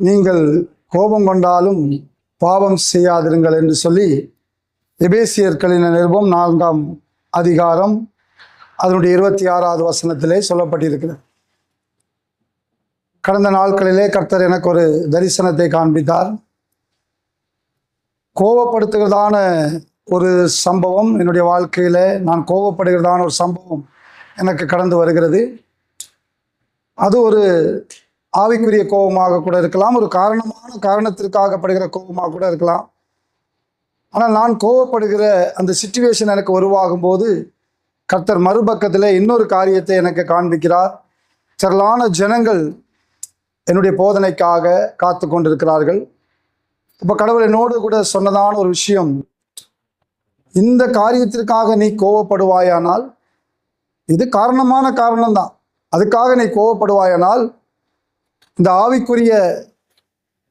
நீங்கள் கோபம் கொண்டாலும் பாவம் செய்யாதிருங்கள் என்று சொல்லி எபேசியர்களின் நிருபம் 4ஆம் அதிகாரம் அதனுடைய 26வது வசனத்திலே சொல்லப்பட்டிருக்கிறது. கடந்த நாட்களிலே கர்த்தர் எனக்கு ஒரு தரிசனத்தை காண்பித்தார். கோபப்படுத்துகிறதான ஒரு சம்பவம் என்னுடைய வாழ்க்கையில், நான் கோபப்படுகிறதான ஒரு சம்பவம் எனக்கு கடந்து வருகிறது. அது ஒரு ஆவிக்குரிய கோபமாக கூட இருக்கலாம், ஒரு காரணத்திற்காக படுகிற கோபமாக கூட இருக்கலாம். ஆனால் நான் கோபப்படுகிற அந்த சிச்சுவேஷன் எனக்கு உருவாகும் போது கர்த்தர் மறுபக்கத்தில் இன்னொரு காரியத்தை எனக்கு காண்பிக்கிறார். திரளான ஜனங்கள் என்னுடைய போதனைக்காக காத்து கொண்டிருக்கிறார்கள். இப்போ கடவுள் என்னோடு கூட சொன்னதான ஒரு விஷயம், இந்த காரியத்திற்காக நீ கோபப்படுவாயானால், இது காரணம்தான், அதுக்காக நீ கோபப்படுவாயானால் இந்த ஆவிக்குரிய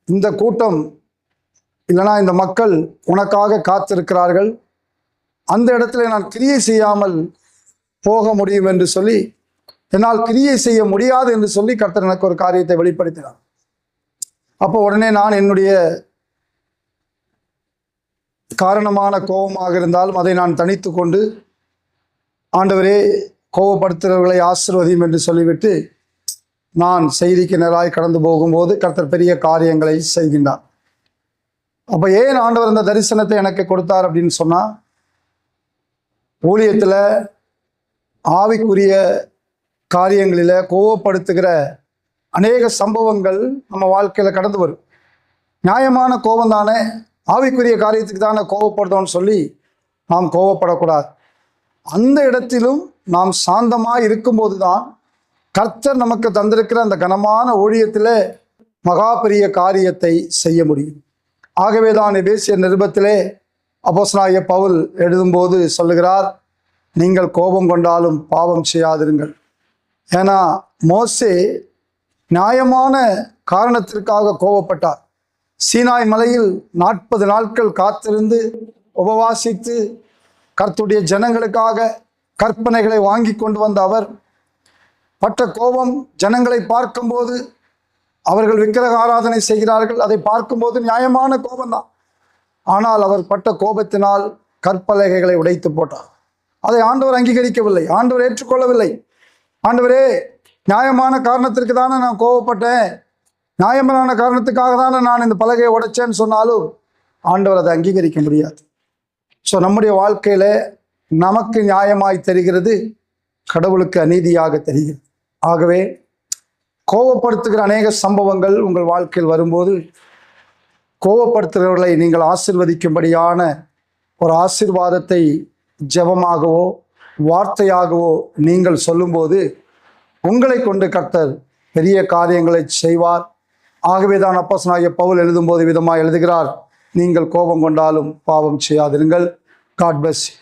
இந்த கூட்டம் இல்லைனா இந்த மக்கள் உனக்காக காத்திருக்கிறார்கள், அந்த இடத்துல நான் கிரியை செய்யாமல் போக முடியும் என்று சொல்லி, என்னால் கிரியை செய்ய முடியாது என்று சொல்லி கர்த்தர் எனக்கு ஒரு காரியத்தை வெளிப்படுத்தினார். அப்போ உடனே நான் என்னுடைய காரணமான கோபமாக இருந்தாலும் அதை நான் தனித்து கொண்டு, ஆண்டவரே கோபப்படுத்துகிறவர்களை ஆசீர்வதியும் என்று சொல்லிவிட்டு நான் செய்திக்கு நேராய் கடந்து போகும்போது கர்த்தர் பெரிய காரியங்களை செய்கின்றார். அப்போ ஏன் ஆண்டவர் அந்த தரிசனத்தை எனக்கு கொடுத்தார் அப்படின்னு சொன்னால், ஊழியத்தில் ஆவிக்குரிய காரியங்களில் கோபப்படுத்துகிற அநேக சம்பவங்கள் நம்ம வாழ்க்கையில் கடந்து வரும். நியாயமான கோபம் தானே, ஆவிக்குரிய காரியத்துக்கு தானே கோபப்படுதோன்னு சொல்லி நாம் கோபப்படக்கூடாது. அந்த இடத்திலும் நாம் சாந்தமாக இருக்கும்போது தான் கர்த்தர் நமக்கு தந்திருக்கிற அந்த கனமான ஊழியத்தில் மகா பெரிய காரியத்தை செய்ய முடியும். ஆகவே தான் எபேசியர் நிருபத்திலே அப்போஸ்தலனாகிய பவுல் எழுதும்போது சொல்லுகிறார், நீங்கள் கோபம் கொண்டாலும் பாவம் செய்யாதிருங்கள். ஏன்னா மோசே நியாயமான காரணத்திற்காக கோபப்பட்டார். சீனாய் மலையில் 40 நாட்கள் காத்திருந்து உபவாசித்து கர்த்தருடைய ஜனங்களுக்காக கற்பனைகளை வாங்கி கொண்டு வந்த அவர் பட்ட கோபம், ஜனங்களை பார்க்கும்போது அவர்கள் விக்கிரக ஆராதனை செய்கிறார்கள், அதை பார்க்கும்போது நியாயமான கோபம்தான். ஆனால் அவர் பட்ட கோபத்தினால் கற்பலகைகளை உடைத்து போட்டார். அதை ஆண்டவர் அங்கீகரிக்கவில்லை, ஆண்டவர் ஏற்றுக்கொள்ளவில்லை. ஆண்டவரே, நியாயமான காரணத்திற்கு தானே நான் கோபப்பட்டேன், நியாயமான காரணத்துக்காக தானே நான் இந்த பலகையை உடைச்சேன்னு சொன்னாலும் ஆண்டவர் அதை அங்கீகரிக்க முடியாது. ஸோ நம்முடைய வாழ்க்கையில் நமக்கு நியாயமாய் தெரிகிறது, கடவுளுக்கு அநீதியாக தெரிகிறது. ஆகவே கோபப்படுத்துகிற அநேக சம்பவங்கள் உங்கள் வாழ்க்கையில் வரும்போது கோபப்படுத்துகிறவர்களை நீங்கள் ஆசீர்வதிக்கும்படியான ஒரு ஆசீர்வாதத்தை ஜெபமாகவோ வார்த்தையாகவோ நீங்கள் சொல்லும்போது உங்களை கொண்டு கர்த்தர் பெரிய காரியங்களை செய்வார். ஆகவே தான் அப்போஸ்தலனாகிய பவுல் எழுதும்போது விதமாக எழுதுகிறார், நீங்கள் கோபம் கொண்டாலும் பாவம் செய்யாதிருங்கள். God bless you.